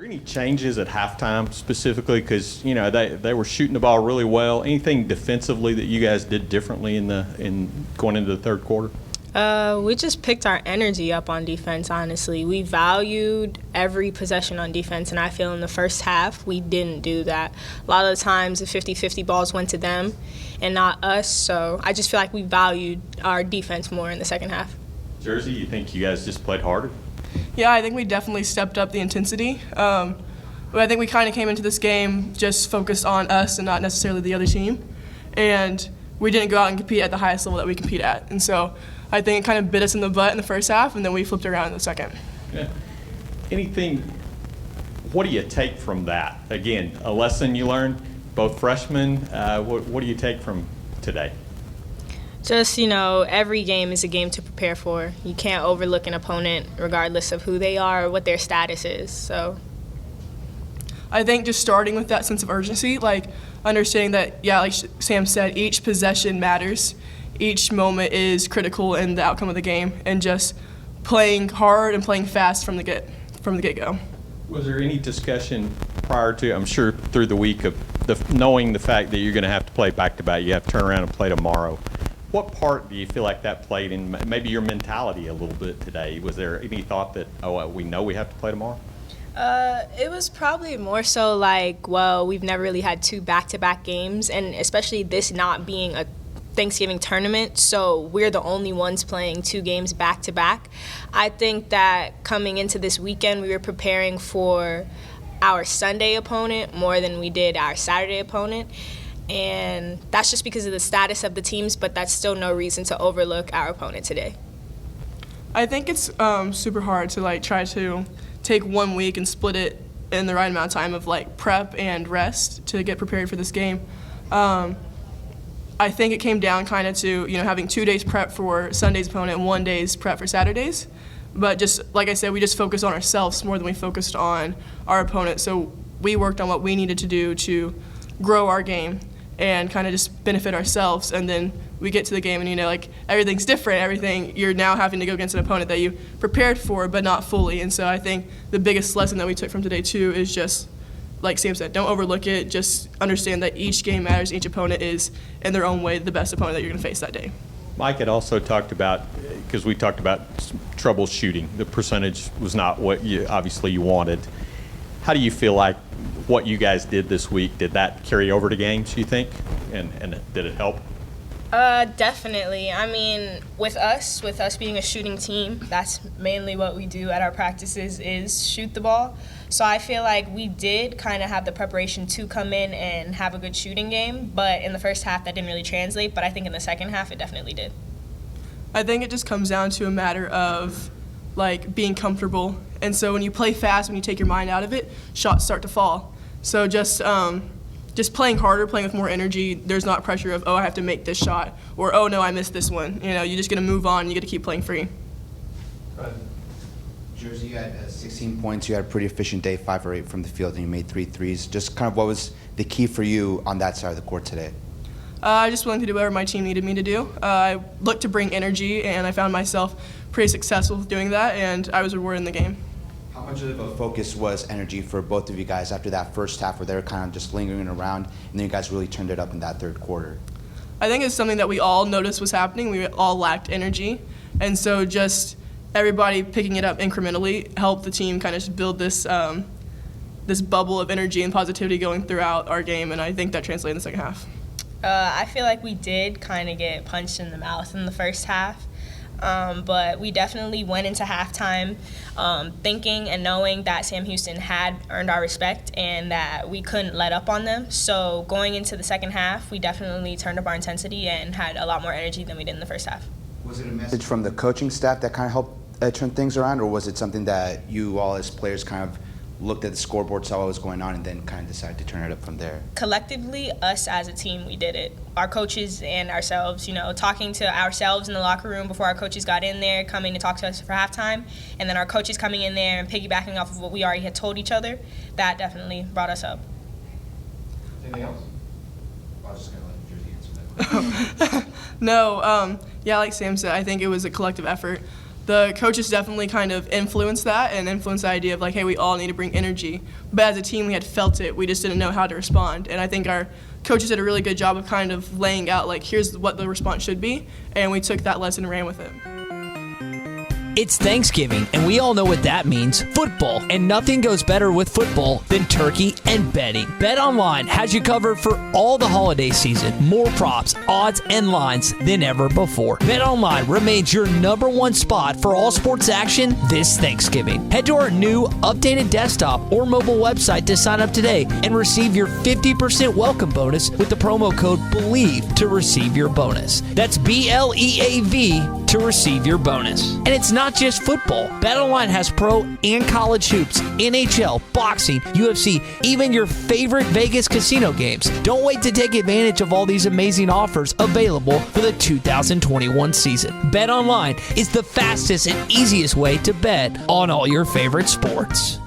any changes at halftime specifically? Because they were shooting the ball really well. Anything defensively that you guys did differently in going into the third quarter? We just picked our energy up on defense, honestly. We valued every possession on defense, and I feel in the first half we didn't do that. A lot of the times the 50-50 balls went to them and not us, so I just feel like we valued our defense more in the second half. Jersey, you think you guys just played harder? Yeah, I think we definitely stepped up the intensity. But I think we kind of came into this game just focused on us and not necessarily the other team. And we didn't go out and compete at the highest level that we compete at. And so I think it kind of bit us in the butt in the first half, and then we flipped around in the second. Yeah. What do you take from that? Again, a lesson you learned, both freshmen. What do you take from today? Just, every game is a game to prepare for. You can't overlook an opponent regardless of who they are or what their status is. So I think just starting with that sense of urgency, like understanding that, yeah, like Sam said, each possession matters. Each moment is critical in the outcome of the game, and just playing hard and playing fast from the get-go. Was there any discussion prior to, I'm sure through the week, of knowing the fact that you're going to have to play back-to-back, you have to turn around and play tomorrow? What part do you feel like that played in maybe your mentality a little bit today? Was there any thought that, we know we have to play tomorrow? It was probably more so like, well, we've never really had two back-to-back games, and especially this not being a Thanksgiving tournament, so we're the only ones playing two games back-to-back. I think that coming into this weekend, we were preparing for our Sunday opponent more than we did our Saturday opponent, and that's just because of the status of the teams, but that's still no reason to overlook our opponent today. I think it's super hard to try to take 1 week and split it in the right amount of time of prep and rest to get prepared for this game. I think it came down kind of to having 2 days prep for Sunday's opponent and 1 day's prep for Saturday's. But just like I said, we just focused on ourselves more than we focused on our opponent. So we worked on what we needed to do to grow our game and kind of just benefit ourselves. And then we get to the game and everything's different. You're now having to go against an opponent that you prepared for but not fully. And so I think the biggest lesson that we took from today too is just, like Sam said, don't overlook it. Just understand that each game matters. Each opponent is, in their own way, the best opponent that you're going to face that day. Mike had also talked about, because we talked about troubleshooting, the percentage was not what you wanted. How do you feel like what you guys did this week, did that carry over to games, you think? And did it help? Definitely. I mean, with us being a shooting team, that's mainly what we do at our practices is shoot the ball. So I feel like we did kind of have the preparation to come in and have a good shooting game, but in the first half that didn't really translate, but I think in the second half it definitely did. I think it just comes down to a matter of being comfortable. And so when you play fast, when you take your mind out of it, shots start to fall. So just playing harder, playing with more energy, there's not pressure of, I have to make this shot, or, no, I missed this one. You're just going to move on. You get to keep playing free. Jersey, you had 16 points. You had a pretty efficient day, 5 for 8 from the field, and you made 3 threes. Just kind of what was the key for you on that side of the court today? I just willing to do whatever my team needed me to do. I looked to bring energy, and I found myself pretty successful with doing that, and I was rewarded in the game. How much of a focus was energy for both of you guys after that first half where they were kind of just lingering around, and then you guys really turned it up in that third quarter? I think it's something that we all noticed was happening. We all lacked energy, and so just everybody picking it up incrementally helped the team kind of just build this this bubble of energy and positivity going throughout our game, and I think that translated in the second half. I feel like we did kind of get punched in the mouth in the first half, but we definitely went into halftime thinking and knowing that Sam Houston had earned our respect and that we couldn't let up on them. So going into the second half, we definitely turned up our intensity and had a lot more energy than we did in the first half. Was it a message from the coaching staff that kind of helped turn things around, or was it something that you all as players kind of looked at the scoreboard, saw what was going on, and then kind of decided to turn it up from there? Collectively, us as a team, we did it. Our coaches and ourselves, talking to ourselves in the locker room before our coaches got in there, coming to talk to us for halftime, and then our coaches coming in there and piggybacking off of what we already had told each other, that definitely brought us up. Anything else? I was just going to let Jersey answer that question. No, yeah, like Sam said, I think it was a collective effort. The coaches definitely kind of influenced that and influenced the idea of like, hey, we all need to bring energy. But as a team, we had felt it. We just didn't know how to respond. And I think our coaches did a really good job of kind of laying out like, here's what the response should be. And we took that lesson and ran with it. It's Thanksgiving, and we all know what that means, football. And nothing goes better with football than turkey and betting. BetOnline has you covered for all the holiday season. More props, odds, and lines than ever before. BetOnline remains your #1 spot for all sports action this Thanksgiving. Head to our new updated desktop or mobile website to sign up today and receive your 50% welcome bonus with the promo code BELIEVE to receive your bonus. That's BLEAV to receive your bonus. And it's not just football. BetOnline has pro and college hoops, NHL, boxing, UFC, even your favorite Vegas casino games. Don't wait to take advantage of all these amazing offers available for the 2021 season. BetOnline is the fastest and easiest way to bet on all your favorite sports.